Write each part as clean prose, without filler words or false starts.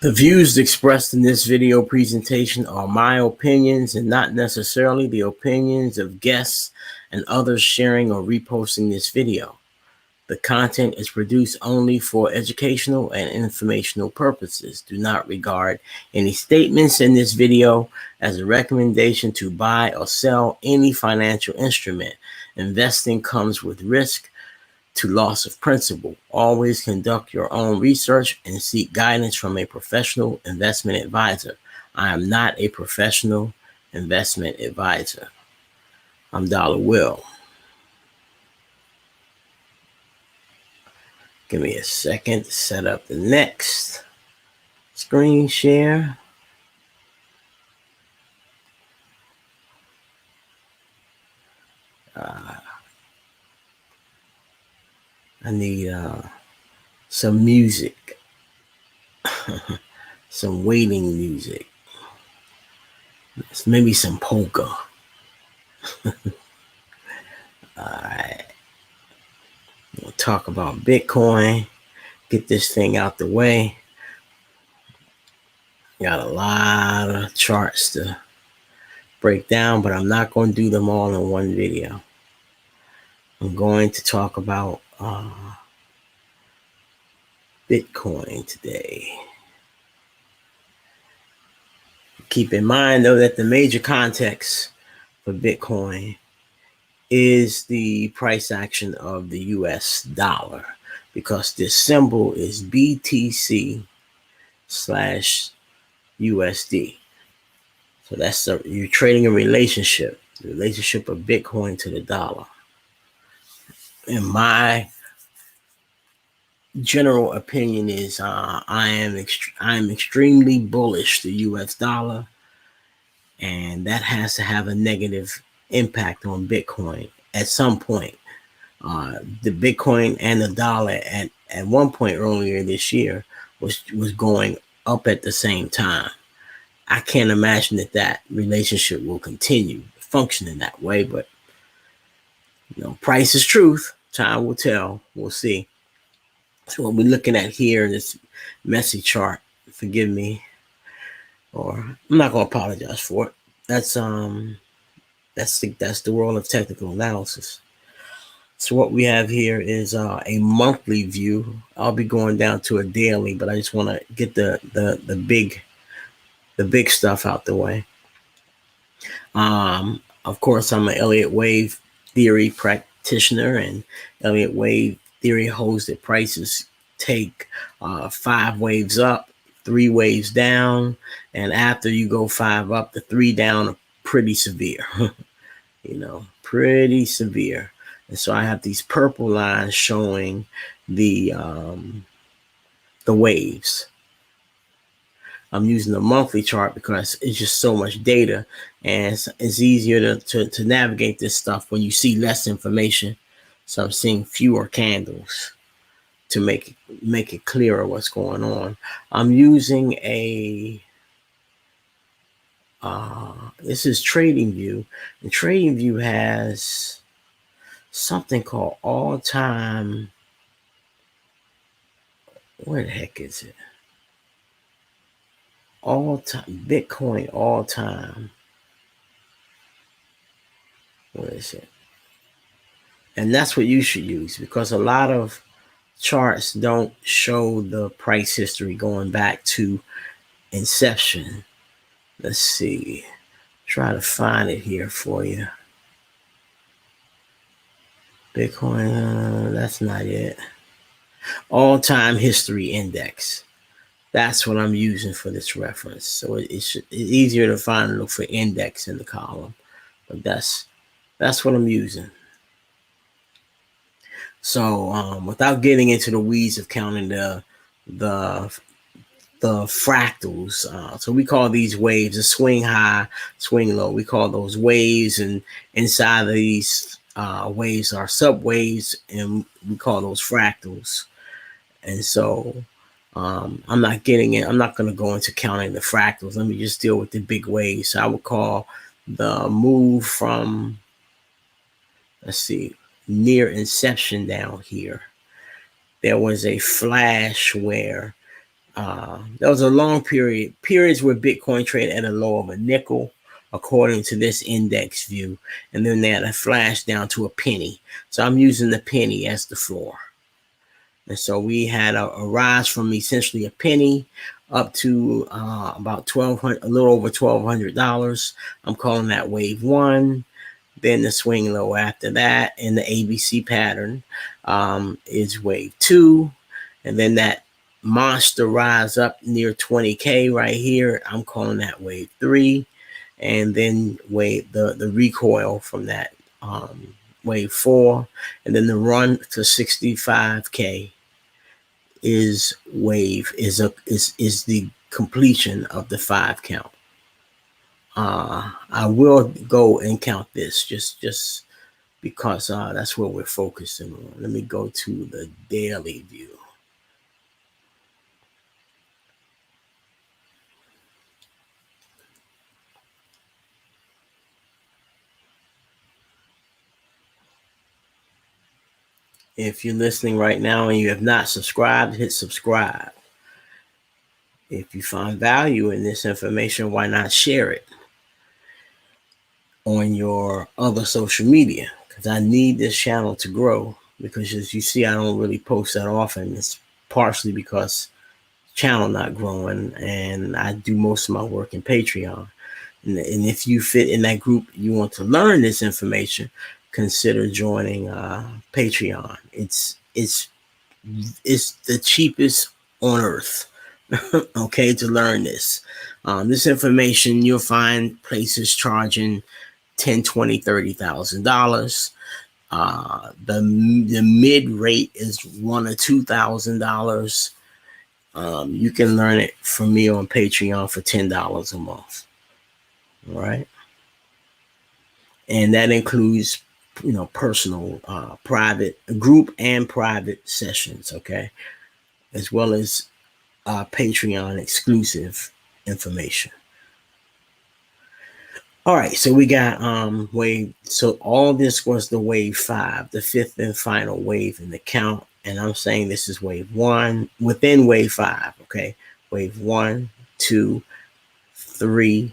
The views expressed in this video presentation are my opinions and not necessarily the opinions of guests and others sharing or reposting this video. The content is produced only for educational and informational purposes. Do not regard any statements in this video as a recommendation to buy or sell any financial instrument. Investing comes with risk to loss of principal. Always conduct your own research and seek guidance from a professional investment advisor. I am not a professional investment advisor. I'm Dollar Will. Give me a second to set up the next screen share. I need some music, some waiting music, maybe some polka. Alright, we'll talk about Bitcoin, get this thing out the way. Got a lot of charts to break down, but I'm not going to do them all in one video. I'm going to talk about Bitcoin today. Keep in mind, though, that the major context for Bitcoin is the price action of the US dollar, because this symbol is BTC/USD. So that's you're trading a relationship, the relationship of Bitcoin to the dollar. In my general opinion is I am extremely bullish the US dollar, and that has to have a negative impact on Bitcoin at some point. The Bitcoin and the dollar at one point earlier this year was going up at the same time. I can't imagine that relationship will continue functioning that way, but price is truth. Time will tell. We'll see. So what we're looking at here, this messy chart, forgive me, or I'm not going to apologize for it. That's the world of technical analysis. So what we have here is a monthly view. I'll be going down to a daily, but I just want to get the big stuff out the way. Of course, I'm an Elliott Wave Theory practitioner, and Elliott Wave Theory holds that prices take 5 waves up, 3 waves down, and after you go 5 up, the 3 down are pretty severe. Pretty severe. And so I have these purple lines showing the waves. I'm using the monthly chart because it's just so much data, and it's easier to navigate this stuff when you see less information. So I'm seeing fewer candles to make it clearer what's going on. I'm using this is TradingView, and TradingView has something called all-time. Where the heck is it? All-time Bitcoin all-time. What is it? And that's what you should use, because a lot of charts don't show the price history going back to inception. Let's see. Try to find it here for you. Bitcoin, that's not it. All-time history index. That's what I'm using for this reference. So it's easier to find and look for index in the column. But that's what I'm using. So without getting into the weeds of counting the fractals, so we call these waves a swing high, swing low. We call those waves, and inside of these waves are subwaves, and we call those fractals. And so I'm not going to go into counting the fractals. Let me just deal with the big waves. So I would call the move from, let's see, near inception down here. There was a flash where There was a long periods where Bitcoin traded at a low of a nickel, according to this index view, and then they had a flash down to a penny. So I'm using the penny as the floor. And so we had a rise from essentially a penny up to about $1,200, a little over $1,200. I'm calling that wave one. Then the swing low after that in the ABC pattern is wave two. And then that monster rise up near 20K right here, I'm calling that wave three. And then the recoil from that wave four. And then the run to 65K is the completion of the 5 count. I will go and count this just because that's what we're focusing on. Let me go to the daily view. If you're listening right now and you have not subscribed, hit subscribe. If you find value in this information, why not share it on your other social media? Because I need this channel to grow, because as you see, I don't really post that often. It's partially because channel not growing, and I do most of my work in Patreon. And if you fit in that group, you want to learn this information, consider joining Patreon. It's the cheapest on earth, okay, to learn this. This information, you'll find places charging $10, $20, $30,000. The mid rate is $1,000 or $2,000. You can learn it from me on Patreon for $10 a month. All right. And that includes, personal, private, group and private sessions. Okay. As well as Patreon exclusive information. All right. So we got wave. So all this was the wave 5, the 5th and final wave in the count. And I'm saying this is wave 1 within wave 5. Okay. Wave 1, 2, 3,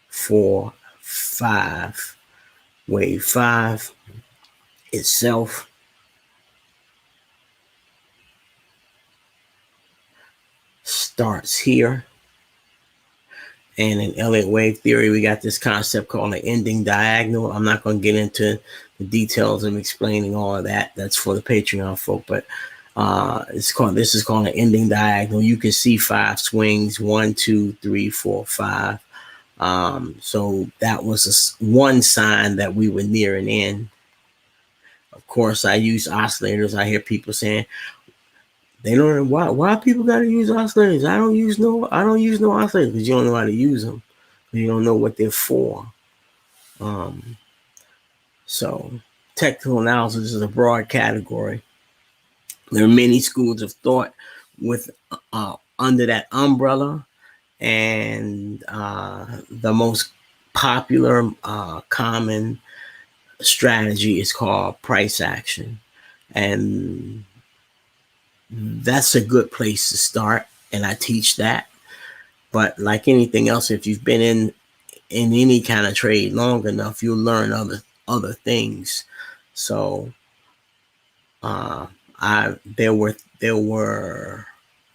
4, 5. Wave 5 itself starts here. And in Elliott Wave Theory, we got this concept called an ending diagonal. I'm not going to get into the details of explaining all of that. That's for the Patreon folk. But this is called an ending diagonal. You can see 5 swings: 1, 2, 3, 4, 5. So that was one sign that we were near an end. Of course, I use oscillators. I hear people saying they don't know why people got to use oscillators. I don't use no oscillators, because you don't know how to use them. You don't know what they're for. So technical analysis is a broad category. There are many schools of thought with under that umbrella, and the most popular common strategy is called price action, and that's a good place to start, and I teach that. But like anything else, if you've been in any kind of trade long enough, you'll learn other things. So there were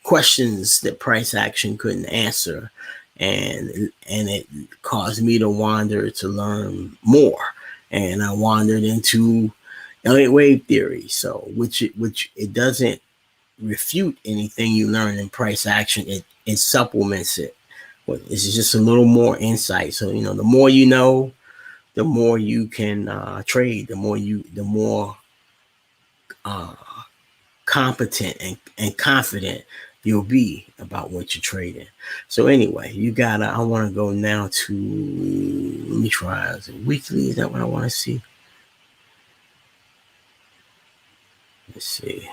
questions that price action couldn't answer, and it caused me to wander to learn more, and I wandered into Elliott Wave Theory. So which it doesn't refute anything you learn in price action. It supplements it. It's just a little more insight. So the more you know, the more you can trade. The more competent and confident you'll be about what you're trading. So anyway, I want to go now to, let me try, is it weekly? Is that what I want to see? Let's see.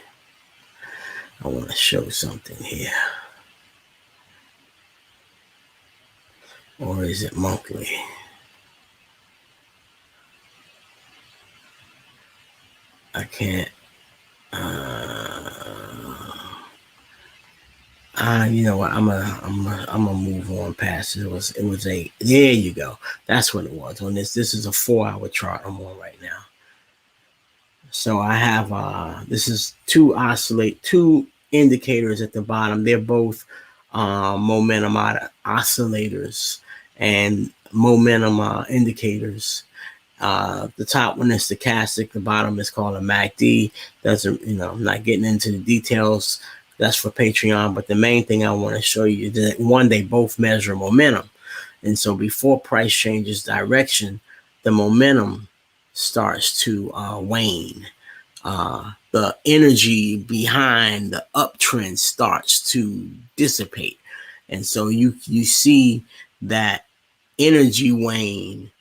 I want to show something here. Or is it monthly? I can't. You know what? I'm gonna move on past it. It was a there you go. That's what it was. On this is a 4-hour chart I'm on right now. So I have this is two indicators at the bottom. They're both momentum oscillators and momentum indicators. The top one is stochastic. The bottom is called a MACD. Doesn't, I'm not getting into the details. That's for Patreon. But the main thing I want to show you is that one, they both measure momentum. And so before price changes direction, the momentum starts to wane. The energy behind the uptrend starts to dissipate. And so you see that energy wane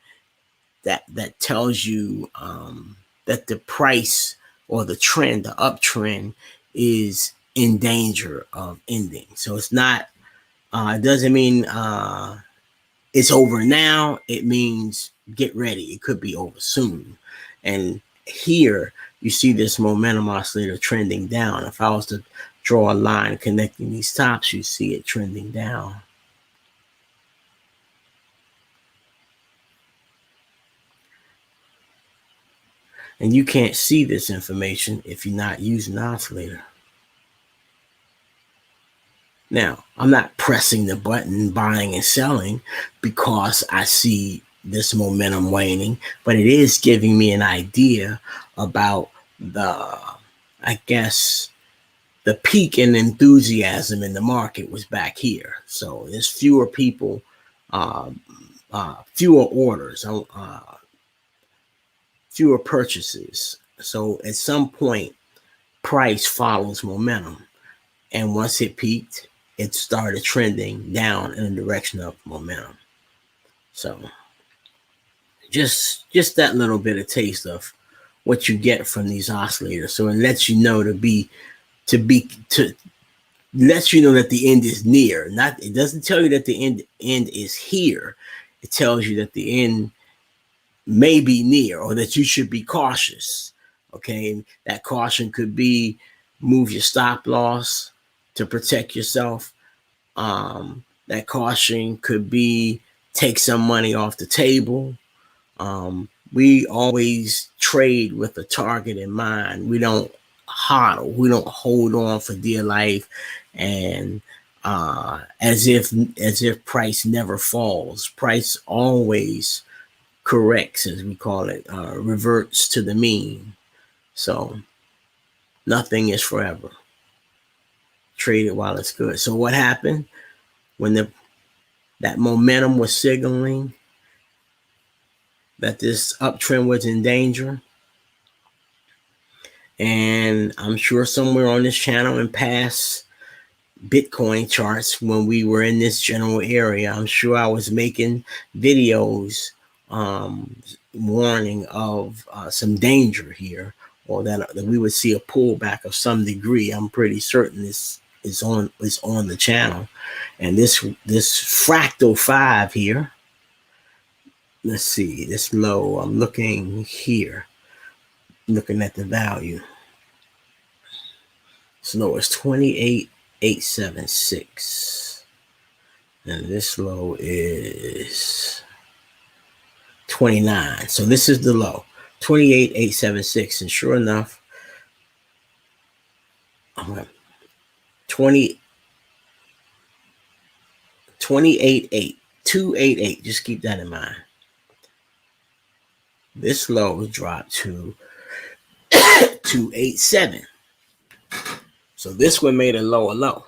that tells you that the price or the trend, the uptrend, is in danger of ending. So it's not, it doesn't mean it's over now. It means get ready. It could be over soon. And here you see this momentum oscillator trending down. If I was to draw a line connecting these tops, you see it trending down. And you can't see this information if you're not using the oscillator. Now, I'm not pressing the button, buying and selling, because I see this momentum waning, but it is giving me an idea about I guess, the peak in enthusiasm in the market was back here. So there's fewer people, fewer orders, fewer purchases. So at some point, price follows momentum. And once it peaked, it started trending down in the direction of momentum. So just that little bit of taste of what you get from these oscillators. So it lets you know lets you know that the end is near. It doesn't tell you that the end is here. It tells you that the end may be near, or that you should be cautious. Okay, that caution could be move your stop loss to protect yourself. That caution could be take some money off the table. We always trade with a target in mind. We don't hodl. We don't hold on for dear life, and as if price never falls. Price always corrects, as we call it, reverts to the mean. So nothing is forever. Trade it while it's good. So what happened when that momentum was signaling that this uptrend was in danger? And I'm sure somewhere on this channel in past Bitcoin charts, when we were in this general area, I'm sure I was making videos warning of some danger here, or that we would see a pullback of some degree. I'm pretty certain this is on the channel. And this fractal 5 here, let's see, this low, I'm looking here, looking at the value. This low is 28,876, and this low is 29. So this is the low, 28,876, and sure enough, 288. Just keep that in mind. This low dropped to 287. So this one made a lower low.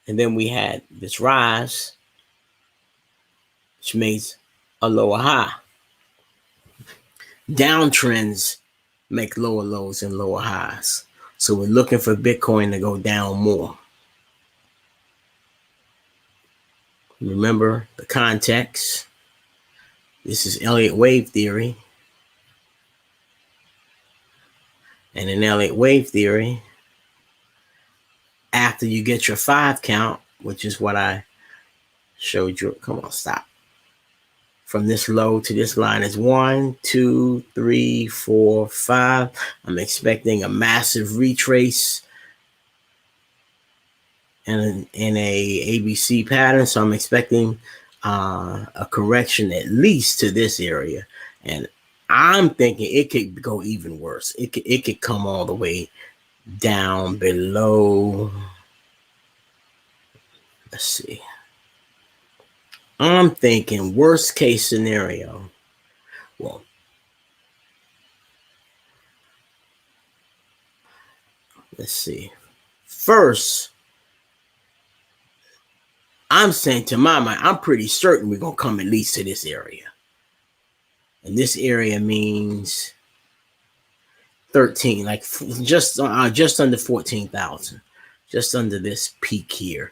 And then we had this rise, which made a lower high. Downtrends make lower lows and lower highs. So we're looking for Bitcoin to go down more. Remember the context. This is Elliott Wave Theory. And in Elliott Wave Theory, after you get your 5 count, which is what I showed you. Come on, stop. from this low to this line is 1, 2, 3, 4, 5. I'm expecting a massive retrace in a ABC pattern. So I'm expecting a correction at least to this area. And I'm thinking it could go even worse. It could come all the way down below. Let's see. I'm thinking worst case scenario. Well, let's see. First, I'm saying to my mind, I'm pretty certain we're going to come at least to this area. And this area means 13, like just under 14,000, just under this peak here.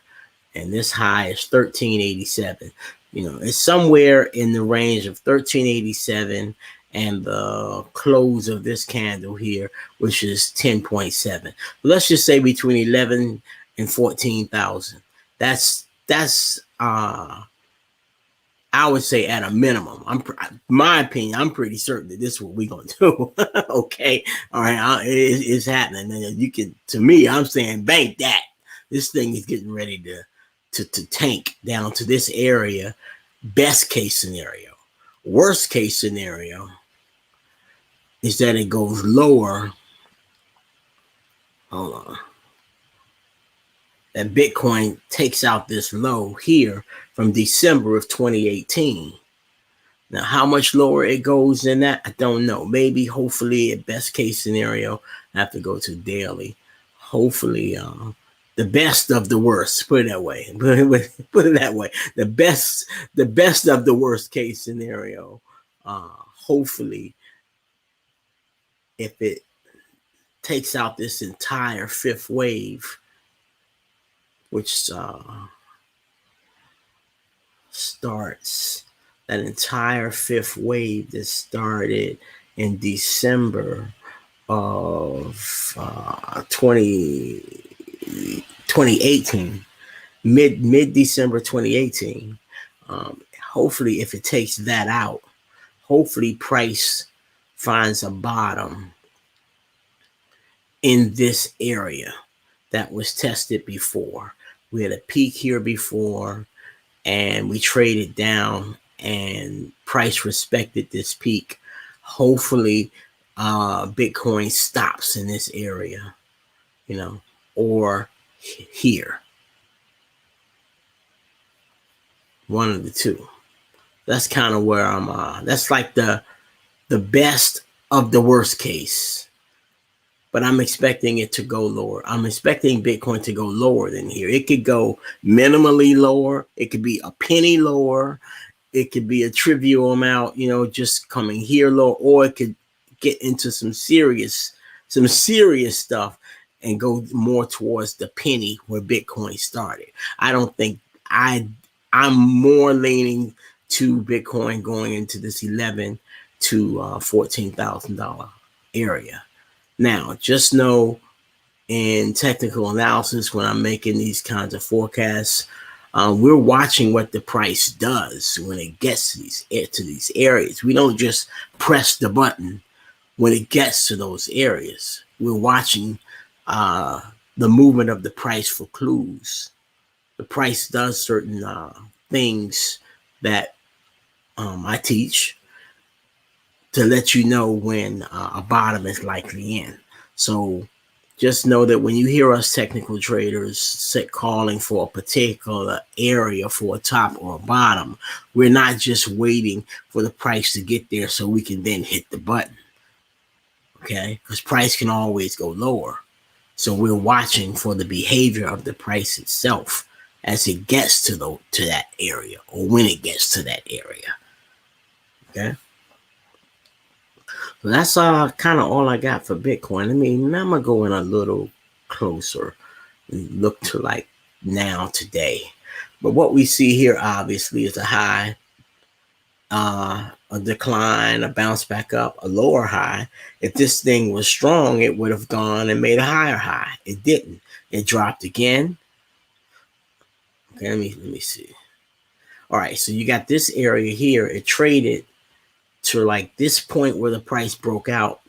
And this high is 1387. You know, it's somewhere in the range of 1387 and the close of this candle here, which is 10.7. Let's just say between 11 and 14,000. That's I would say at a minimum. My opinion, I'm pretty certain that this is what we're gonna do. Okay, all right, it's happening. And you can, to me, I'm saying bank that. This thing is getting ready to tank down to this area. Best case scenario. Worst case scenario is that it goes lower. Hold on. That Bitcoin takes out this low here from December of 2018. Now, how much lower it goes than that, I don't know. Maybe, hopefully, at best case scenario, I have to go to daily. Hopefully, the best of the worst. Put it that way. Put it that way. The best of the worst case scenario. Hopefully, if it takes out this entire fifth wave, which starts that entire fifth wave that started in December of 2018, mid-December 2018. Hopefully, if it takes that out, hopefully price finds a bottom in this area that was tested before. We had a peak here before, and we traded down, and price respected this peak. Hopefully, Bitcoin stops in this area, you know, or here. One of the two. That's kind of where I'm. That's like the best of the worst case. But I'm expecting it to go lower. I'm expecting Bitcoin to go lower than here. It could go minimally lower. It could be a penny lower. It could be a trivial amount, you know, just coming here low, or it could get into some serious stuff and go more towards the penny where Bitcoin started. I don't think I'm more leaning to Bitcoin going into this $11,000 to $14,000 area. Now, just know in technical analysis, when I'm making these kinds of forecasts, we're watching what the price does when it gets to these areas. We don't just press the button when it gets to those areas. We're watching the movement of the price for clues. The price does certain things that I teach to let you know when a bottom is likely in. So just know that when you hear us technical traders calling for a particular area for a top or a bottom, we're not just waiting for the price to get there so we can then hit the button. Okay? Because price can always go lower. So we're watching for the behavior of the price itself as it gets to that area, or when it gets to that area. Okay? So that's kind of all I got for Bitcoin. I mean, I'm going to go in a little closer and look to like now today. But what we see here obviously is a high, a decline, a bounce back up, a lower high. If this thing was strong, it would have gone and made a higher high. It didn't. It dropped again. Okay, let me see. All right, so you got this area here. It traded to like this point where the price broke out.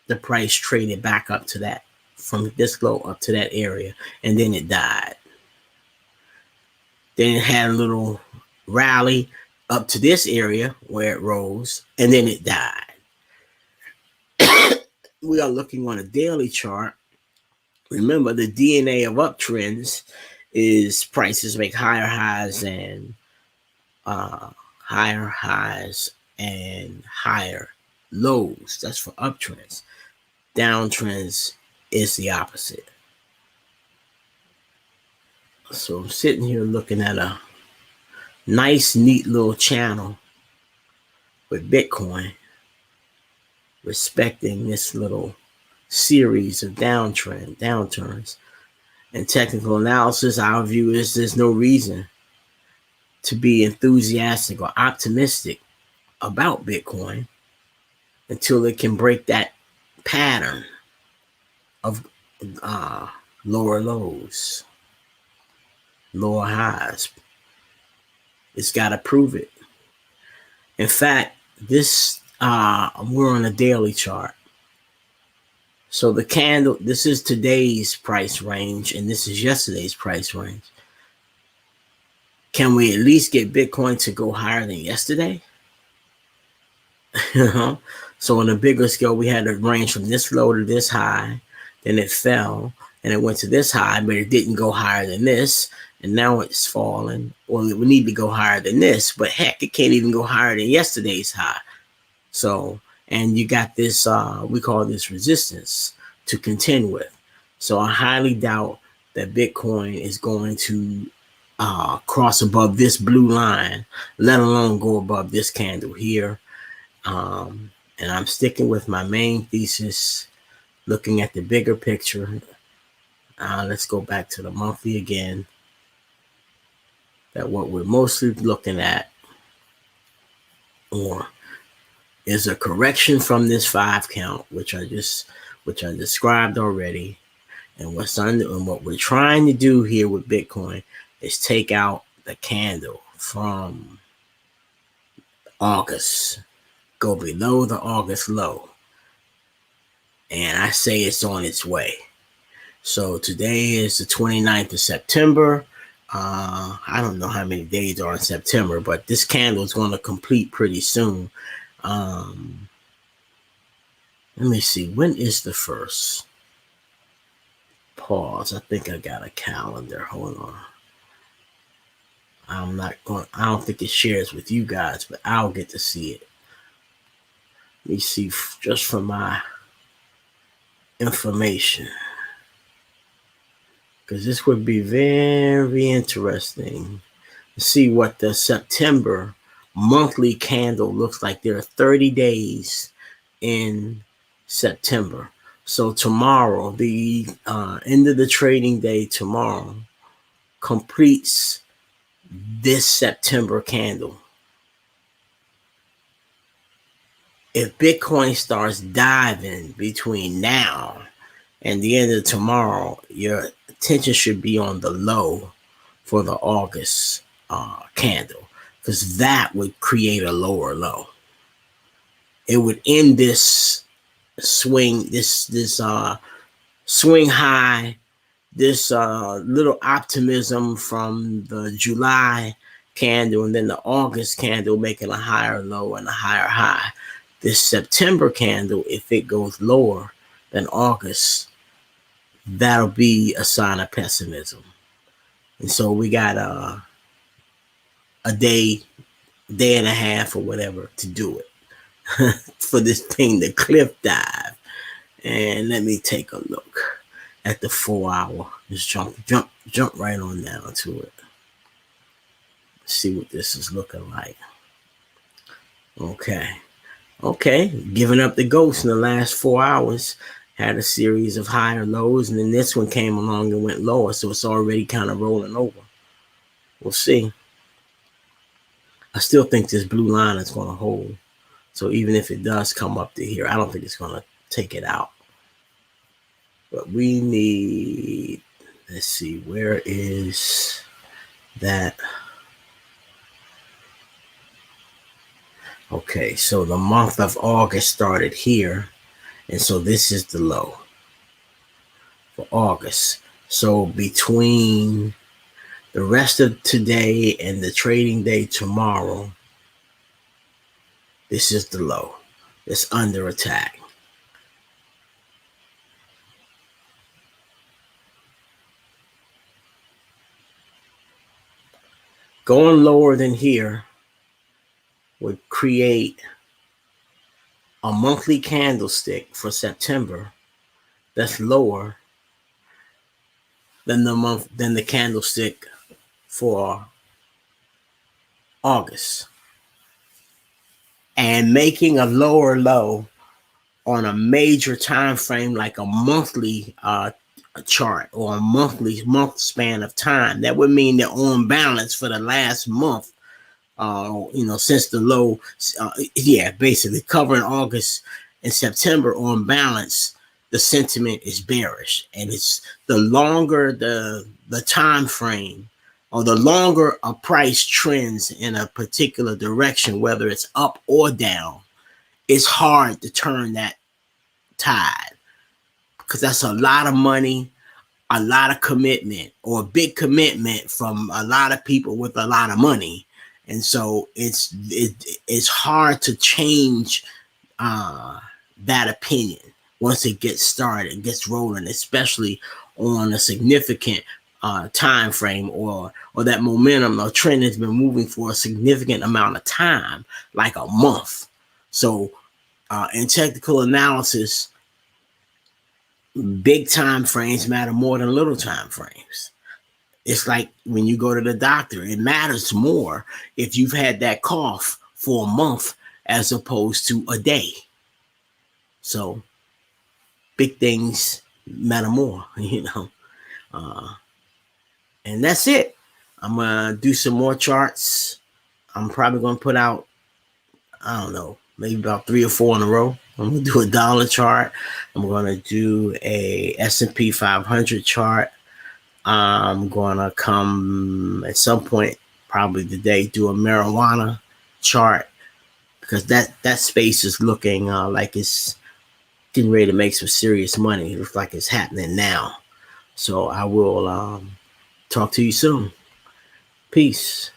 The price traded back up to that, from this low up to that area, and then it died. Then it had a little rally up to this area where it rose, and then it died. We are looking on a daily chart. Remember, the DNA of uptrends is prices make higher highs and higher lows. That's for uptrends. Downtrends is the opposite. So I'm sitting here looking at a nice, neat little channel with Bitcoin, respecting this little series of downturns. And technical analysis, our view is there's no reason to be enthusiastic or optimistic about Bitcoin until it can break that pattern of lower lows, lower highs. It's got to prove it. In fact, this we're on a daily chart. So the candle, this is today's price range, and this is yesterday's price range. Can we at least get Bitcoin to go higher than yesterday? So on a bigger scale, we had a range from this low to this high, then it fell, and it went to this high, but it didn't go higher than this, and now it's falling. Well, we need to go higher than this, but heck, it can't even go higher than yesterday's high. So, and you got this, we call this resistance to contend with. So I highly doubt that Bitcoin is going to cross above this blue line, let alone go above this candle here. And I'm sticking with my main thesis, looking at the bigger picture. Let's go back to the monthly again. That what we're mostly looking at, or is a correction from this 5 count, which I described already. And what we're trying to do here with Bitcoin is take out the candle from August, go below the August low. And I say it's on its way. So today is the 29th of September. I don't know how many days are in September, but this candle is going to complete pretty soon. Let me see. When is the first? Pause. I think I got a calendar. Hold on. I don't think it shares with you guys, but I'll get to see it. Let me see just for my information, because this would be very interesting to see what the September monthly candle looks like. There are 30 days in September. So tomorrow, the end of the trading day tomorrow completes this September candle. If Bitcoin starts diving between now and the end of tomorrow, your attention should be on the low for the August candle, because that would create a lower low. It would end this swing, this swing high, this little optimism from the July candle, and then the August candle making a higher low and a higher high. This September candle, if it goes lower than August, that'll be a sign of pessimism. And so we got a day and a half or whatever to do it for this thing to cliff dive. And let me take a look at the 4 hour. Just jump right on down to it. See what this is looking like. Okay, giving up the ghost in the last 4 hours. Had a series of higher lows, and then this one came along and went lower, so it's already kind of rolling over. We'll see. I still think this blue line is going to hold. So even if it does come up to here, I don't think it's going to take it out. But we need, let's see, where is that Okay, so the month of August started here, and so this is the low for August. So between the rest of today and the trading day tomorrow, this is the low. It's under attack. Going lower than here would create a monthly candlestick for September that's lower than the candlestick for August, and making a lower low on a major time frame like a monthly a chart or a month span of time. That would mean that on balance for the last month, since the low, basically covering August and September, on balance, the sentiment is bearish, and it's the longer the time frame, or the longer a price trends in a particular direction, whether it's up or down, it's hard to turn that tide, because that's a lot of money, a lot of commitment, or a big commitment from a lot of people with a lot of money. And so it's hard to change that opinion once it gets started, it gets rolling, especially on a significant time frame, or that momentum or trend has been moving for a significant amount of time, like a month. So in technical analysis, big time frames matter more than little time frames. It's like when you go to the doctor, it matters more if you've had that cough for a month as opposed to a day. So big things matter more, and that's it. I'm gonna do some more charts. I'm probably gonna put out, I don't know, maybe about 3 or 4 in a row. I'm gonna do a dollar chart. I'm gonna do a S&P 500 chart. I'm gonna come at some point, probably today, do a marijuana chart, because that space is looking like it's getting ready to make some serious money. It looks like it's happening now. So I will talk to you soon. Peace.